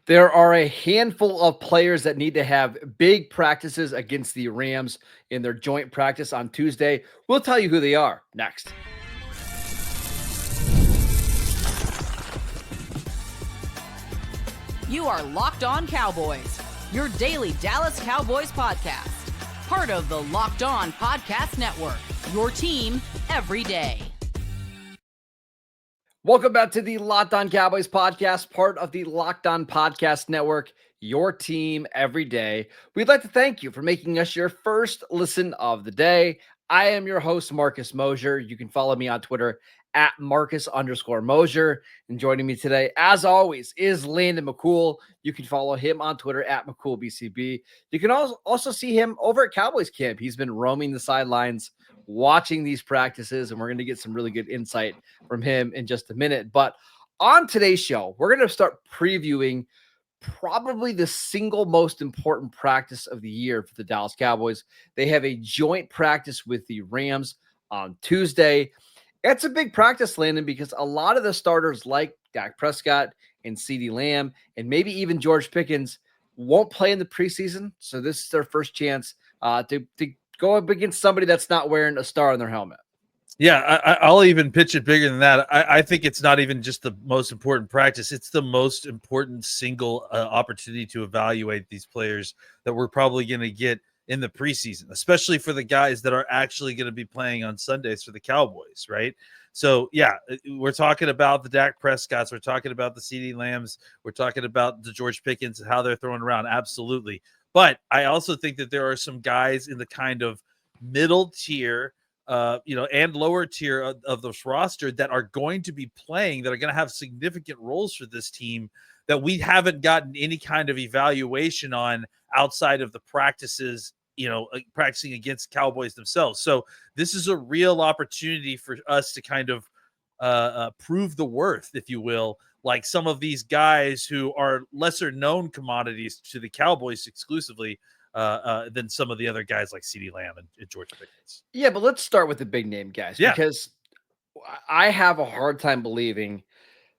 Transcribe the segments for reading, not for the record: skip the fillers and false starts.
There are a handful of players that need to have big practices against the Rams in their joint practice on Tuesday. We'll tell you who they are next. You are Locked On Cowboys, your daily Dallas Cowboys podcast. Part of the Locked On Podcast Network, your team every day. Welcome back to the Locked On Cowboys podcast, part of the Locked On Podcast Network, your team every day. We'd like to thank you for making us your first listen of the day. I am your host, Marcus Mosher. You can follow me on Twitter at Marcus_Mosher. And joining me today, as always, is Landon McCool. You can follow him on Twitter at McCoolBCB. You can also see him over at Cowboys camp. He's been roaming the sidelines, watching these practices, and we're going to get some really good insight from him in just a minute. But on today's show, we're going to start previewing probably the single most important practice of the year for the Dallas Cowboys. They have a joint practice with the Rams on Tuesday. It's a big practice, Landon, because a lot of the starters like Dak Prescott and CeeDee Lamb and maybe even George Pickens won't play in the preseason. So this is their first chance to go up against somebody that's not wearing a star on their helmet. Yeah, I'll even pitch it bigger than that. I think it's not even just the most important practice. It's the most important single opportunity to evaluate these players that we're probably going to get in the preseason, especially for the guys that are actually going to be playing on Sundays for the Cowboys, right? So, yeah, we're talking about the Dak Prescotts. We're talking about the CeeDee Lambs. We're talking about the George Pickens and how they're throwing around. Absolutely. But I also think that there are some guys in the kind of middle tier, and lower tier of this roster that are going to be playing, that are going to have significant roles for this team that we haven't gotten any kind of evaluation on outside of the practices, practicing against Cowboys themselves. So this is a real opportunity for us to kind of prove the worth, if you will, like some of these guys who are lesser known commodities to the Cowboys exclusively than some of the other guys like CeeDee Lamb and George Pickens. Yeah, but let's start with the big name guys, because I have a hard time believing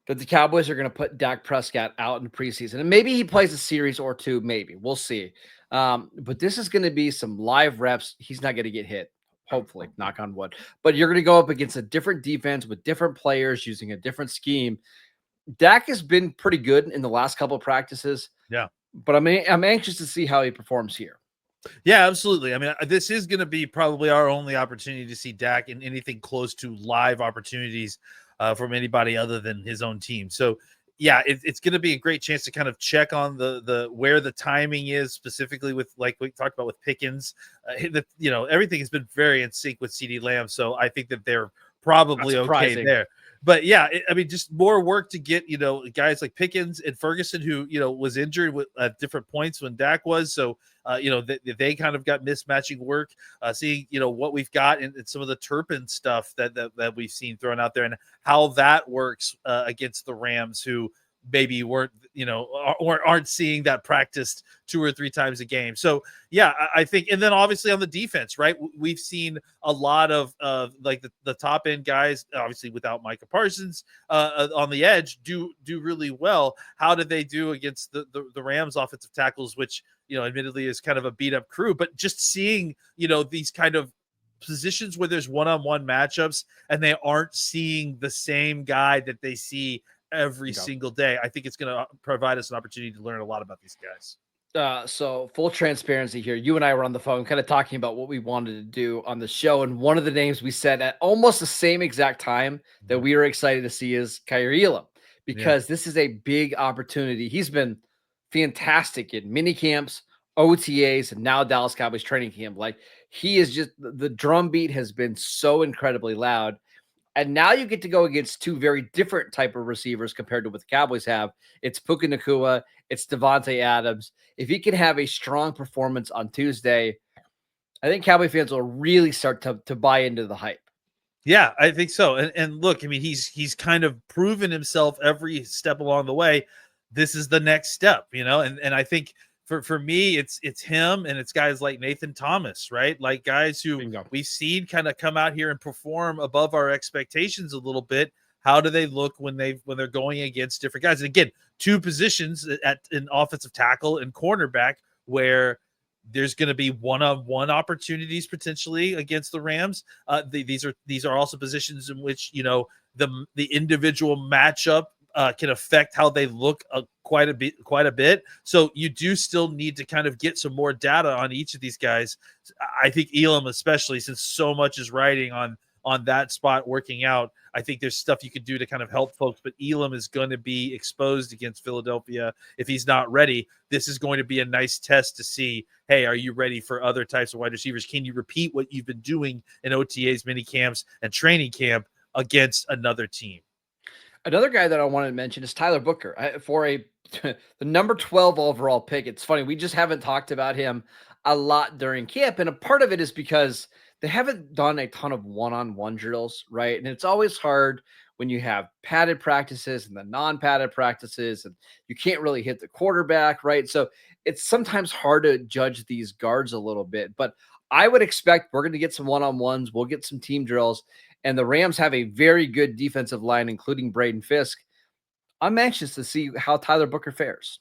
that the Cowboys are going to put Dak Prescott out in the preseason. And maybe he plays a series or two, maybe. We'll see. But this is going to be some live reps. He's not going to get hit, hopefully, knock on wood. But you're going to go up against a different defense with different players using a different scheme. Dak has been pretty good in the last couple of practices. Yeah. But I'm anxious to see how he performs here. Yeah, absolutely. I mean, this is going to be probably our only opportunity to see Dak in anything close to live opportunities from anybody other than his own team. So, yeah, it's going to be a great chance to kind of check on the where the timing is, specifically with, like we talked about with Pickens. Everything has been very in sync with CeeDee Lamb, so I think that they're probably okay there. But yeah, just more work to get, guys like Pickens and Ferguson, who, was injured at different points when Dak was. So, they kind of got mismatching work, seeing, what we've got and some of the Turpin stuff that we've seen thrown out there and how that works against the Rams, who maybe weren't, or aren't seeing that practiced 2 or 3 times a game. So yeah, I think, and then obviously on the defense, right? We've seen a lot of like the top end guys, obviously without Micah Parsons on the edge, do really well. How did they do against the Rams offensive tackles, which, admittedly is kind of a beat up crew, but just seeing, these kind of positions where there's one-on-one matchups and they aren't seeing the same guy that they see every single day, I think it's going to provide us an opportunity to learn a lot about these guys. So full transparency here. You and I were on the phone kind of talking about what we wanted to do on the show. And one of the names we said at almost the same exact time that we were excited to see is Kaiir Elam, because this is a big opportunity. He's been fantastic in mini camps, OTAs, and now Dallas Cowboys training camp. Like, he is just, the drum beat has been so incredibly loud. And now you get to go against 2 very different type of receivers compared to what the Cowboys have. It's Puka Nacua. It's Devonte Adams. If he can have a strong performance on Tuesday, I think Cowboy fans will really start to buy into the hype. Yeah, I think so. And look, I mean, he's kind of proven himself every step along the way. This is the next step, and I think for me, it's him, and it's guys like Nathan Thomas, right? Like guys who we've seen kind of come out here and perform above our expectations a little bit, How do they look when they're going against different guys? And again, two positions at an offensive tackle and cornerback where there's going to be one-on-one opportunities potentially against the Rams. These are also positions in which the individual matchup can affect how they look quite a bit. So you do still need to kind of get some more data on each of these guys. I think Elam, especially since so much is riding on that spot working out, I think there's stuff you could do to kind of help folks, but Elam is going to be exposed against Philadelphia. If he's not ready, this is going to be a nice test to see, hey, are you ready for other types of wide receivers? Can you repeat what you've been doing in OTAs, mini camps, and training camp against another team? Another guy that I wanted to mention is Tyler Booker for the number 12 overall pick. It's funny, we just haven't talked about him a lot during camp, and a part of it is because they haven't done a ton of one-on-one drills, right? And it's always hard when you have padded practices and the non-padded practices, and you can't really hit the quarterback, right? So it's sometimes hard to judge these guards a little bit, but I would expect we're going to get some one-on-ones. We'll get some team drills, and the Rams have a very good defensive line, including Braden Fisk. I'm anxious to see how Tyler Booker fares.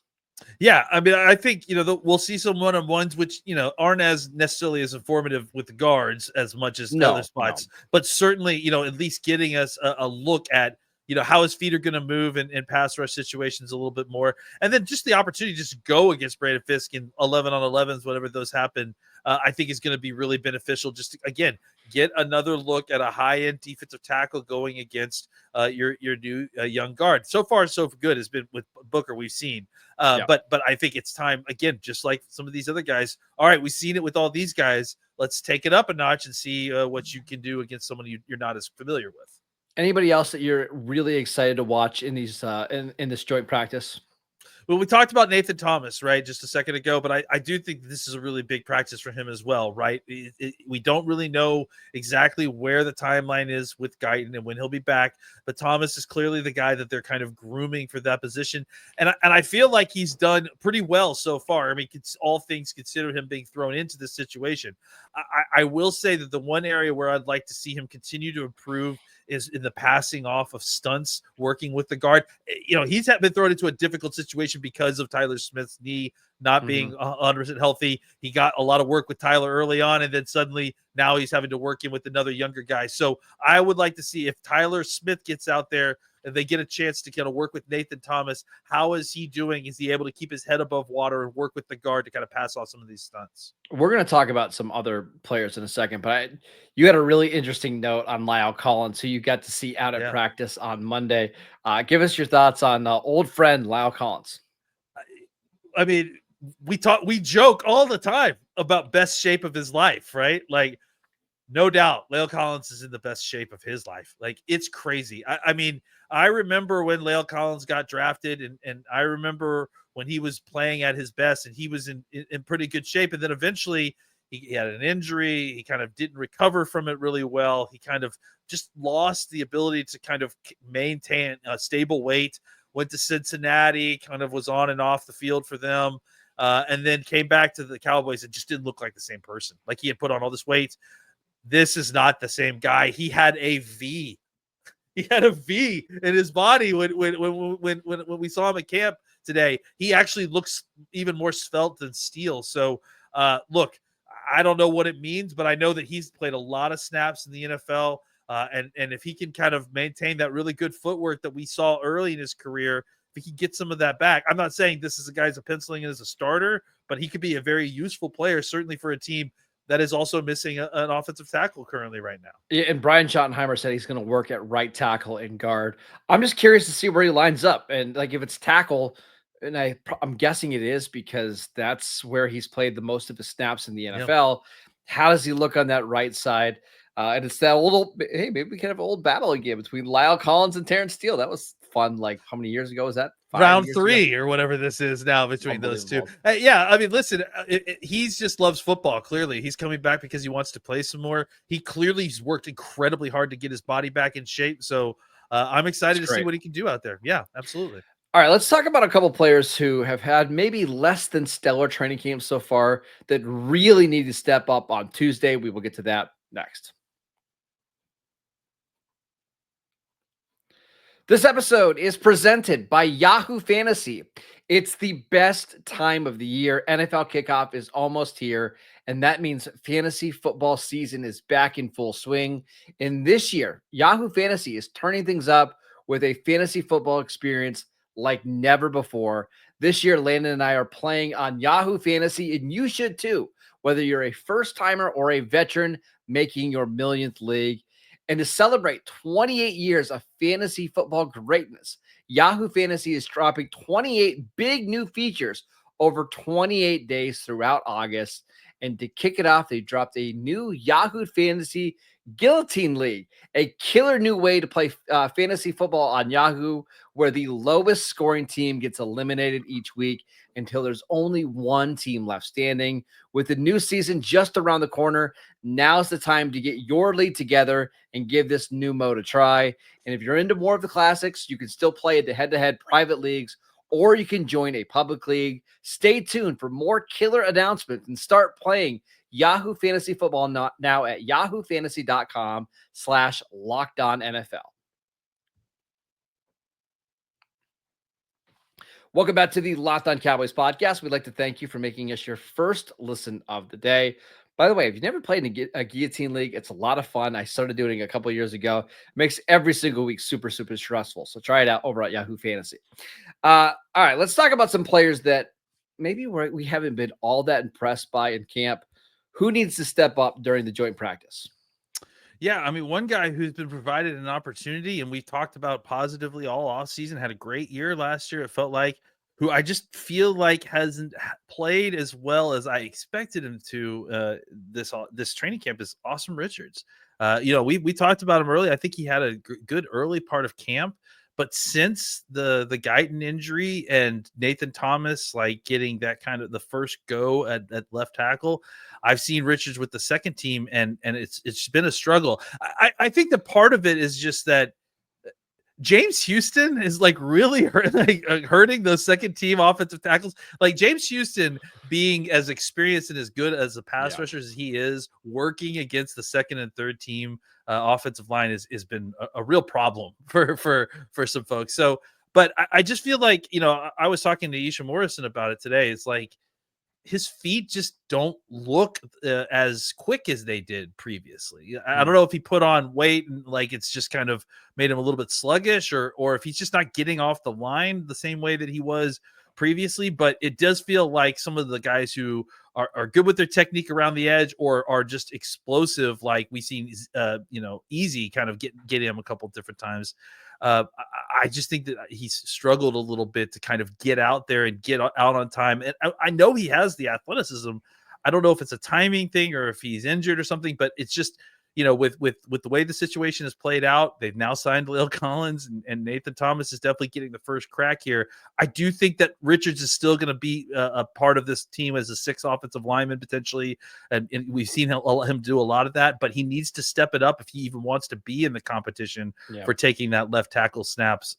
Yeah, I mean, I think we'll see some one-on-ones, which aren't as necessarily as informative with the guards as much as other spots, but certainly at least getting us a look at how his feet are going to move in pass rush situations a little bit more, and then just the opportunity to just go against Braden Fisk in 11-on-11s, whatever those happen. I think is going to be really beneficial. Just to, again, get another look at a high-end defensive tackle going against your new young guard. So far, so good has been with Booker. We've seen. But I think it's time, again, just like some of these other guys. All right, we've seen it with all these guys. Let's take it up a notch and see what you can do against someone you're not as familiar with. Anybody else that you're really excited to watch in these in this joint practice? Well, we talked about Nathan Thomas, right, just a second ago, but I do think this is a really big practice for him as well, right? We don't really know exactly where the timeline is with Guyton and when he'll be back, but Thomas is clearly the guy that they're kind of grooming for that position, and I feel like he's done pretty well so far. I mean, all things considered, him being thrown into this situation. I will say that the one area where I'd like to see him continue to improve is in the passing off of stunts, working with the guard. He's been thrown into a difficult situation because of Tyler Smith's knee not being 100% healthy. He got a lot of work with Tyler early on, and then suddenly now he's having to work in with another younger guy. So I would like to see if Tyler Smith gets out there and they get a chance to kind of work with Nathan Thomas. How is he doing? Is he able to keep his head above water and work with the guard to kind of pass off some of these stunts? We're going to talk about some other players in a second, but you had a really interesting note on Lyall Collins, who you got to see out at practice on Monday. Give us your thoughts on old friend Lyall Collins. I mean, we joke all the time about best shape of his life, right? Like, no doubt, Lyall Collins is in the best shape of his life. Like, it's crazy. I mean, I remember when Lyall Collins got drafted, and I remember when he was playing at his best, and he was in pretty good shape. And then eventually he had an injury. He kind of didn't recover from it really well. He kind of just lost the ability to kind of maintain a stable weight. Went to Cincinnati, kind of was on and off the field for them. And then came back to the Cowboys and just didn't look like the same person. Like, he had put on all this weight. This is not the same guy. He had a V. He had a V in his body when we saw him at camp today. He actually looks even more svelte than steel. So, look, I don't know what it means, but I know that he's played a lot of snaps in the NFL. And if he can kind of maintain that really good footwork that we saw early in his career, if he can get some of that back. I'm not saying this is a guy's penciling in as a starter, but he could be a very useful player, certainly for a team that is also missing an offensive tackle currently right now. Yeah, and Brian Schottenheimer said he's going to work at right tackle and guard. I'm just curious to see where he lines up. And like, if it's tackle, and I'm guessing it is because that's where he's played the most of his snaps in the NFL. How does he look on that right side? And it's that hey, maybe we can have an old battle again between Lyall Collins and Terrence Steele. That was fun. Like, how many years ago was that? Round 3 or whatever this is now between those two. I mean, listen, he's just loves football. Clearly, he's coming back because he wants to play some more. He clearly's worked incredibly hard to get his body back in shape. So I'm excited to see what he can do out there. Yeah, absolutely. All right, let's talk about a couple players who have had maybe less than stellar training camps so far that really need to step up on Tuesday. We will get to that next. This episode is presented by Yahoo Fantasy. It's the best time of the year. NFL kickoff is almost here, and that means fantasy football season is back in full swing. And this year, Yahoo Fantasy is turning things up with a fantasy football experience like never before. This year, Landon and I are playing on Yahoo Fantasy, and you should too, whether you're a first timer or a veteran making your millionth league. And to celebrate 28 years of fantasy football greatness, Yahoo Fantasy is dropping 28 big new features over 28 days throughout August. And to kick it off, they dropped a new Yahoo Fantasy Guillotine League, a killer new way to play fantasy football on Yahoo, where the lowest scoring team gets eliminated each week until there's only one team left standing. With the new season just around the corner, now's the time to get your league together and give this new mode a try. And if you're into more of the classics, you can still play the head-to-head private leagues, or you can join a public league. Stay tuned for more killer announcements and start playing Yahoo Fantasy Football now at yahoofantasy.com/LockedOnNFL. Welcome back to the Locked On Cowboys podcast. We'd like to thank you for making us your first listen of the day. By the way, if you've never played in a guillotine league, it's a lot of fun. I started doing it a couple of years ago. It makes every single week super, super stressful. So try it out over at Yahoo Fantasy. All right, let's talk about some players that maybe we haven't been all that impressed by in camp. Who needs to step up during the joint practice? Yeah, I mean, one guy who's been provided an opportunity, and we've talked about positively all offseason, had a great year last year, it felt like, who I just feel like hasn't played as well as I expected him to this training camp, is Asim Richards. We talked about him early. I think he had a good early part of camp, but since the Guyton injury and Nathan Thomas like getting that kind of the first go at left tackle, I've seen Richards with the second team, and it's been a struggle. I think the part of it is just that James Houston is like really hurting those second team offensive tackles. Like James Houston being as experienced and as good as a pass rusher as he is, working against the second and third team offensive line has been a real problem for some folks. So, but I just feel like, I was talking to Isha Morrison about it today. It's like his feet just don't look as quick as they did previously. I don't know if he put on weight and like it's just kind of made him a little bit sluggish, or if he's just not getting off the line the same way that he was previously. But it does feel like some of the guys who are good with their technique around the edge or are just explosive, like we seen Easy kind of get him a couple different times. I just think that he's struggled a little bit to kind of get out there and get out on time. And I know he has the athleticism. I don't know if it's a timing thing or if he's injured or something, but it's just, with the way the situation has played out, they've now signed Lyall Collins, and Nathan Thomas is definitely getting the first crack here. I do think that Richards is still going to be a part of this team as a sixth offensive lineman potentially, and we've seen him do a lot of that, but he needs to step it up if he even wants to be in the competition for taking that left tackle snaps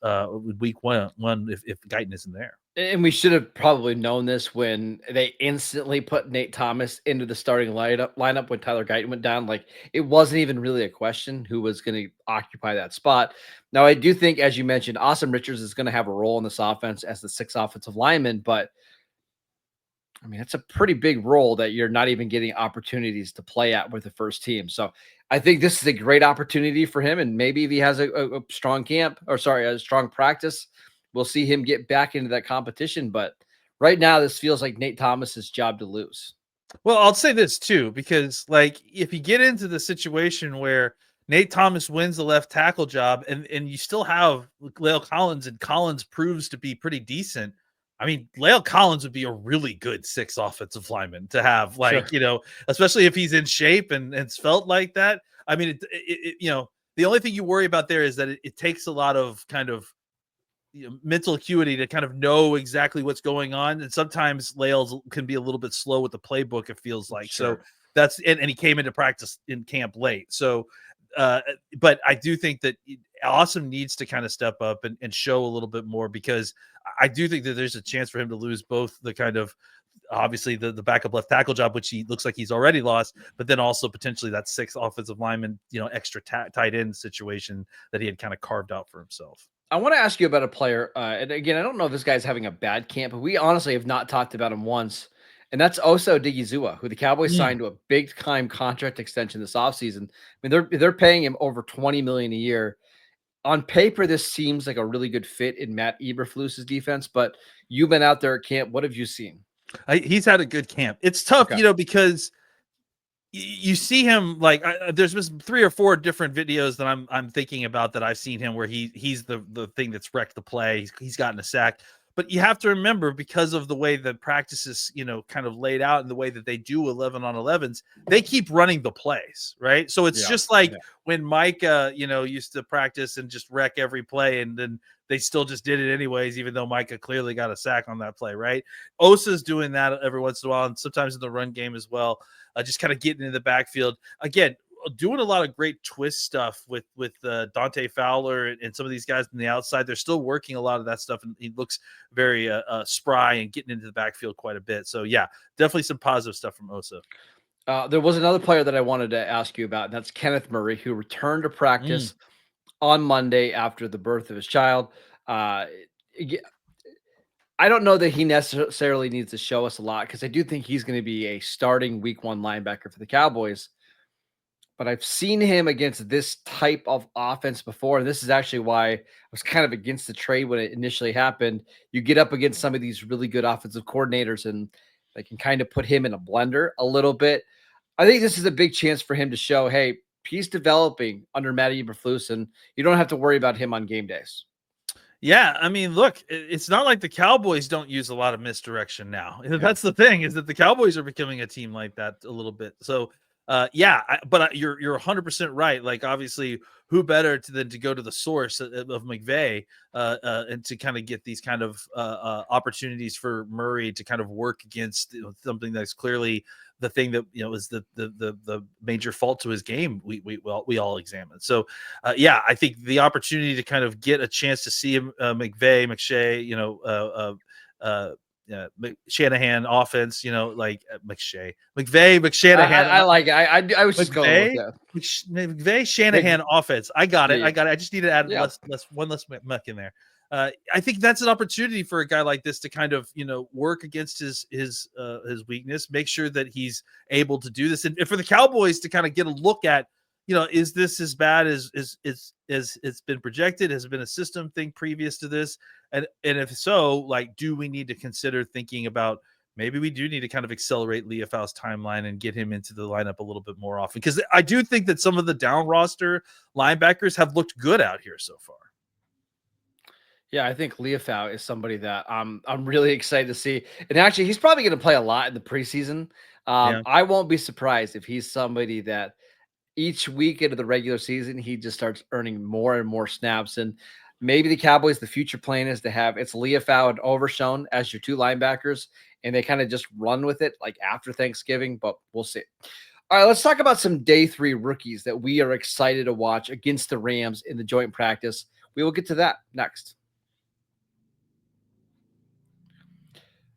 week one if Guyton isn't there. And we should have probably known this when they instantly put Nate Thomas into the starting lineup when Tyler Guyton went down. Like, it wasn't even really a question who was going to occupy that spot. Now, I do think, as you mentioned, Asim Richards is going to have a role in this offense as the sixth offensive lineman, but I mean, it's a pretty big role that you're not even getting opportunities to play at with the first team. So I think this is a great opportunity for him. And maybe if he has a strong a strong practice, we'll see him get back into that competition. But right now, this feels like Nate Thomas's job to lose. Well, I'll say this too, because like if you get into the situation where Nate Thomas wins the left tackle job and you still have Lyall Collins, and Collins proves to be pretty decent. I mean, Lyall Collins would be a really good sixth offensive lineman to have, like, Sure. Especially if he's in shape and it's felt like that. I mean, the only thing you worry about there is that it takes a lot of kind of mental acuity to kind of know exactly what's going on. And sometimes Lyall can be a little bit slow with the playbook, it feels like. Sure. So that's, and he came into practice in camp late. So, but I do think that Asim needs to kind of step up and show a little bit more, because I do think that there's a chance for him to lose both the kind of obviously the backup left tackle job, which he looks like he's already lost, but then also potentially that 6th offensive lineman, extra tight end situation that he had kind of carved out for himself. I want to ask you about a player. And again, I don't know if this guy's having a bad camp, but we honestly have not talked about him once. And that's Osa Odighizuwa, who the Cowboys signed to a big time contract extension this offseason. I mean, they're paying him over $20 million a year. On paper, this seems like a really good fit in Matt Eberflus's defense, but you've been out there at camp. What have you seen? He's had a good camp. It's tough, Okay. because you see him like there's been 3 or 4 different videos that I'm thinking about that I've seen him where he's the thing that's wrecked the play. He's gotten a sack. But you have to remember, because of the way the practice is, kind of laid out and the way that they do 11 on 11s, they keep running the plays, right? So it's just like when Micah, used to practice and just wreck every play, and then they still just did it anyways, even though Micah clearly got a sack on that play, right? Osa's doing that every once in a while, and sometimes in the run game as well, just kind of getting in the backfield. Again, doing a lot of great twist stuff with Dante Fowler and some of these guys on the outside. They're still working a lot of that stuff, and he looks very spry and getting into the backfield quite a bit. So yeah, definitely some positive stuff from Osa. There was another player that I wanted to ask you about, and that's Kenneth Murray, who returned to practice on Monday after the birth of his child. I don't know that he necessarily needs to show us a lot, because I do think he's going to be a starting week 1 linebacker for the Cowboys. But I've seen him against this type of offense before. And this is actually why I was kind of against the trade when it initially happened. You get up against some of these really good offensive coordinators, and they can kind of put him in a blender a little bit. I think this is a big chance for him to show, hey, he's developing under Matt Eberflus, and you don't have to worry about him on game days. Yeah, I mean, look, it's not like the Cowboys don't use a lot of misdirection now. That's the thing, is that the Cowboys are becoming a team like that a little bit. So but you're 100% right. Like, obviously, who better than to go to the source of McVay and to kind of get these kind of opportunities for Murray to kind of work against something that's clearly the thing that is the major fault to his game. We all examined. So I think the opportunity to kind of get a chance to see him, McShay, Shanahan offense, McVay, McShanahan. I like it. I was just going with that. McVay Shanahan offense. I got it. I just need to add one less muck in there. I think that's an opportunity for a guy like this to kind of, work against his weakness, make sure that he's able to do this, and for the Cowboys to kind of get a look at, is this as bad as it's been projected? Has it been a system thing previous to this? And if so, like, do we need to consider thinking about maybe we do need to kind of accelerate Leofau's timeline and get him into the lineup a little bit more often? Because I do think that some of the down roster linebackers have looked good out here so far. Yeah, I think Leofau is somebody that I'm really excited to see. And actually, he's probably going to play a lot in the preseason. I won't be surprised if he's somebody that each week into the regular season, he just starts earning more and more snaps. And maybe the Cowboys, the future plan is to have it's Leofau and Overshown as your 2 linebackers, and they kind of just run with it like after Thanksgiving, but we'll see. All right, let's talk about some day 3 rookies that we are excited to watch against the Rams in the joint practice. We will get to that next.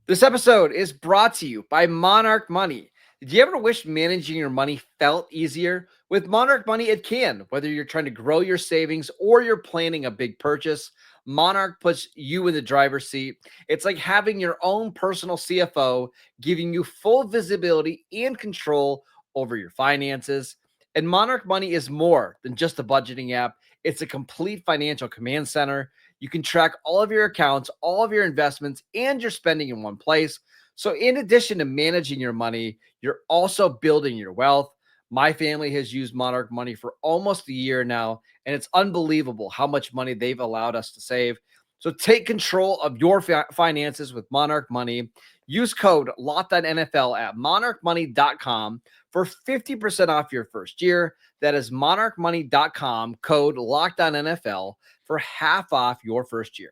This episode is brought to you by Monarch Money. Did you ever wish managing your money felt easier? With Monarch Money, it can. Whether you're trying to grow your savings or you're planning a big purchase, Monarch puts you in the driver's seat. It's like having your own personal CFO, giving you full visibility and control over your finances. And Monarch Money is more than just a budgeting app. It's a complete financial command center. You can track all of your accounts, all of your investments, and your spending in one place. So in addition to managing your money, you're also building your wealth. My family has used Monarch Money for almost a year now, and it's unbelievable how much money they've allowed us to save. So take control of your finances with Monarch Money. Use code LOCKEDONNFL at monarchmoney.com for 50% off your first year. That is monarchmoney.com, code LOCKEDONNFL for half off your first year.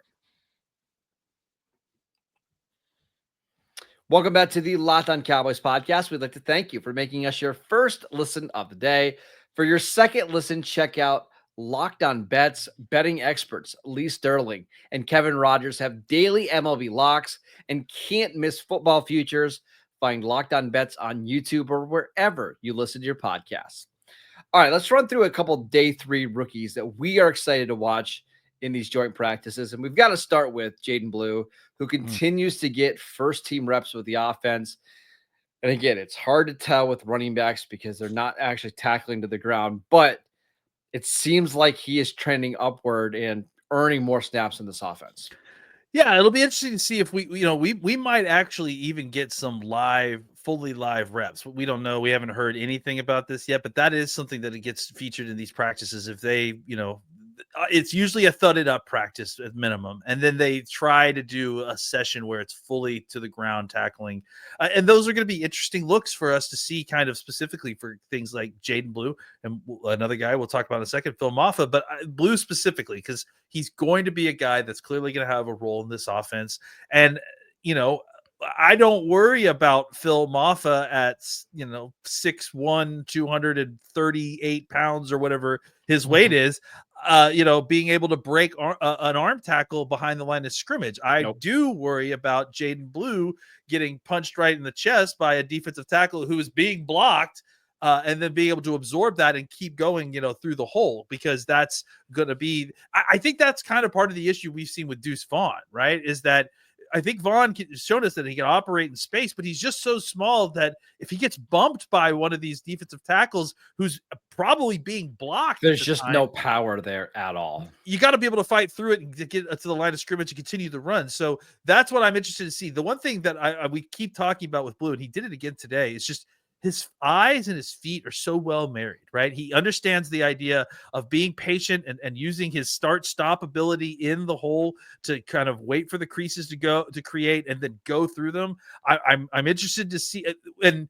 Welcome back to the Locked On Cowboys podcast. We'd like to thank you for making us your first listen of the day. For your second listen, check out Locked On Bets. Betting experts Lee Sterling and Kevin Rogers have daily MLB locks and can't miss football futures. Find Locked On Bets on YouTube or wherever you listen to your podcasts. All right, let's run through a couple day 3 rookies that we are excited to watch in these joint practices. And we've got to start with Jaydon Blue, who continues to get first team reps with the offense. And again, it's hard to tell with running backs because they're not actually tackling to the ground, but it seems like he is trending upward and earning more snaps in this offense. Yeah, it'll be interesting to see if we might actually even get some fully live reps. We don't know. We haven't heard anything about this yet, but that is something that it gets featured in these practices. If they, it's usually a thudded up practice at minimum, and then they try to do a session where it's fully to the ground tackling, and those are going to be interesting looks for us to see, kind of specifically for things like Jaydon Blue and another guy we'll talk about in a second, Phil Mafah, but Blue specifically because he's going to be a guy that's clearly going to have a role in this offense, and I don't worry about Phil Mafah at 6'1", 238 pounds or whatever his weight is. Being able to break an arm tackle behind the line of scrimmage. I do worry about Jaydon Blue getting punched right in the chest by a defensive tackle who is being blocked, and then being able to absorb that and keep going, through the hole, because that's going to be. I think that's kind of part of the issue we've seen with Deuce Vaughn, right? Is that I think Vaughn showed us that he can operate in space, but he's just so small that if he gets bumped by one of these defensive tackles who's probably being blocked, there's just no power there at all. You got to be able to fight through it and get to the line of scrimmage and continue the run. So that's what I'm interested to see. The one thing that we keep talking about with Blue, and he did it again today, is just his eyes and his feet are so well married, right? He understands the idea of being patient and using his start-stop ability in the hole to kind of wait for the creases to create and then go through them. I'm interested to see, and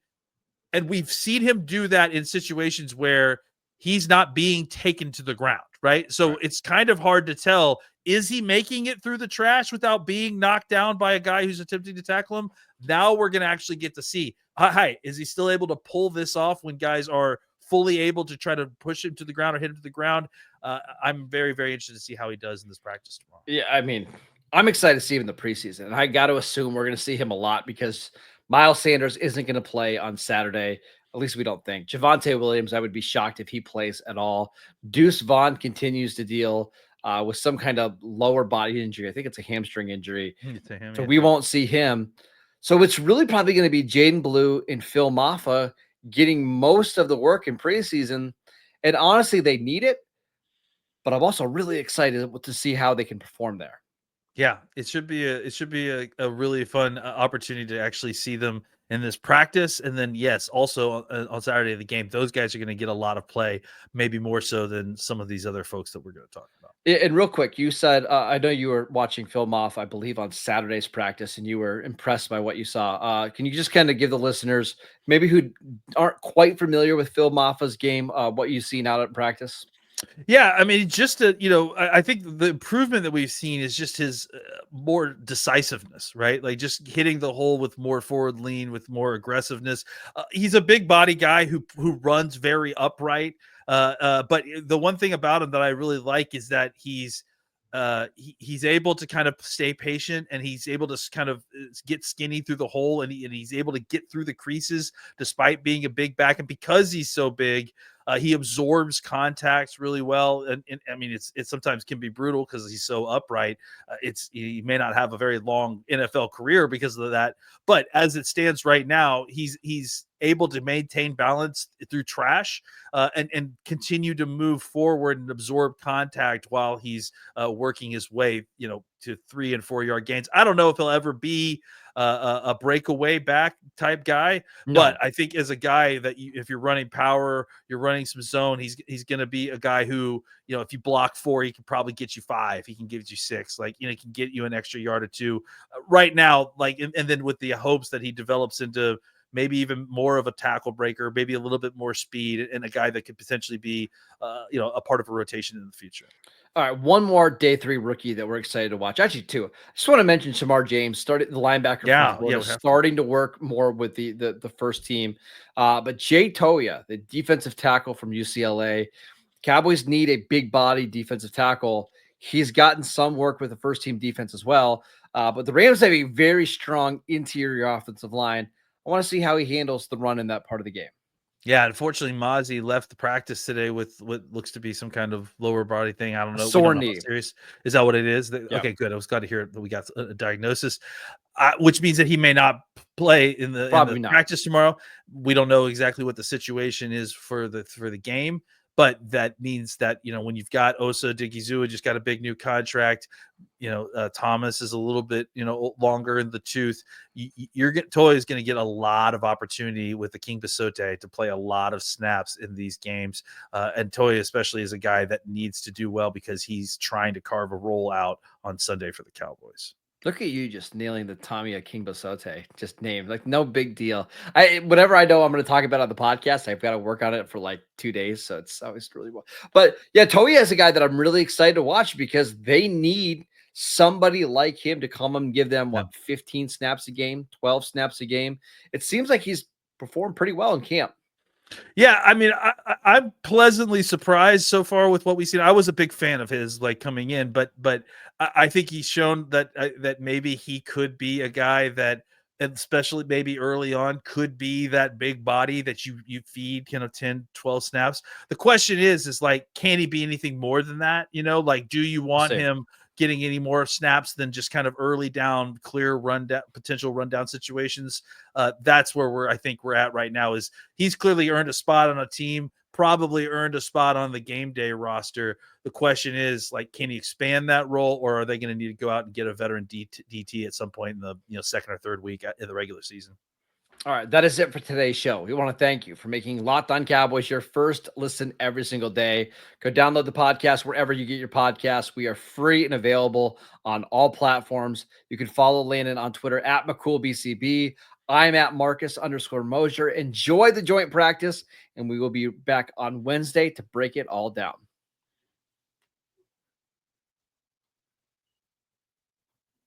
we've seen him do that in situations where he's not being taken to the ground, right? So it's kind of hard to tell, is he making it through the trash without being knocked down by a guy who's attempting to tackle him? Now we're going to actually get to see, is he still able to pull this off when guys are fully able to try to push him to the ground or hit him to the ground? I'm very, very interested to see how he does in this practice tomorrow. Yeah, I mean, I'm excited to see him in the preseason. And I got to assume we're going to see him a lot because Miles Sanders isn't going to play on Saturday. At least we don't think. Javonte Williams, I would be shocked if he plays at all. Deuce Vaughn continues to deal with some kind of lower body injury. I think it's a hamstring injury. So we won't see him. So it's really probably going to be Jaydon Blue and Phil Mafah getting most of the work in preseason. And honestly, they need it. But I'm also really excited to see how they can perform there. Yeah, it should be a really fun opportunity to actually see them in this practice. And then, yes, also on Saturday of the game, those guys are going to get a lot of play, maybe more so than some of these other folks that we're going to talk about. And real quick, you said, I know you were watching Phil Mafah, I believe, on Saturday's practice, and you were impressed by what you saw. Can you just kind of give the listeners, maybe who aren't quite familiar with Phil Mafah's game, what you've seen out at practice? Yeah, I mean, just I think the improvement that we've seen is just his more decisiveness, right? Like just hitting the hole with more forward lean, with more aggressiveness. He's a big body guy who runs very upright. But the one thing about him that I really like is that he's able to kind of stay patient, and he's able to kind of get skinny through the hole, and he's able to get through the creases despite being a big back. And because he's so big, he absorbs contacts really well. And I mean, it sometimes can be brutal because he's so upright. He may not have a very long NFL career because of that. But as it stands right now, he's able to maintain balance through trash and continue to move forward and absorb contact while he's working his way, to 3 and 4 yard gains. I don't know if he'll ever be a breakaway back type guy, but I think as a guy that if you're running power, you're running some zone, he's going to be a guy who, if you block 4, he can probably get you 5. He can give you 6. Like, he can get you an extra yard or 2 right now. Like, and then with the hopes that he develops into maybe even more of a tackle breaker, maybe a little bit more speed, and a guy that could potentially be, a part of a rotation in the future. All right, one more day 3 rookie that we're excited to watch. Actually, 2. I just want to mention Shamar James, started the linebacker. Starting to work more with the first team. But Jay Toya, the defensive tackle from UCLA, Cowboys need a big body defensive tackle. He's gotten some work with the first team defense as well. But the Rams have a very strong interior offensive line. I want to see how he handles the run in that part of the game. Yeah, unfortunately, Mozzie left the practice today with what looks to be some kind of lower body thing. I don't know. We Sore don't know knee. how serious. Is that what it is? Yep. Okay, good. I was glad to hear that we got a diagnosis, which means that he may not play in the practice tomorrow. We don't know exactly what the situation is for the game, but that means that, you know, when you've got Osa Digizua just got a big new contract, you know, Thomas is a little bit, you know, longer in the tooth. Toye is going to get a lot of opportunity with the King Basote to play a lot of snaps in these games. And Toye especially is a guy that needs to do well because he's trying to carve a role out on Sunday for the Cowboys. Look at you just nailing the Tommy King Basote, just named, like, no big deal. Whatever I know I'm going to talk about on the podcast, I've got to work on it for like 2 days. So it's always really well. But yeah, Toye is a guy that I'm really excited to watch because they need somebody like him to come and give them 15 snaps a game, 12 snaps a game. It seems like he's performed pretty well in camp. Yeah, I mean, I'm pleasantly surprised so far with what we've seen. I was a big fan of his, like, coming in, but I think he's shown that that maybe he could be a guy that, especially maybe early on, could be that big body that you feed, you know, 10, 12 snaps. The question is like, can he be anything more than that? You know, like, do you want him getting any more snaps than just kind of early down, clear rundown, potential rundown situations? That's where I think we're at right now. Is he's clearly earned a spot on a team, probably earned a spot on the game day roster. The question is, like, can he expand that role, or are they going to need to go out and get a veteran DT at some point in the, you know, second or third week in the regular season? All right, that is it for today's show. We want to thank you for making Locked On Cowboys your first listen every single day. Go download the podcast wherever you get your podcasts. We are free and available on all platforms. You can follow Landon on Twitter at McCoolBCB. I'm at Marcus_Mosher. Enjoy the joint practice, and we will be back on Wednesday to break it all down.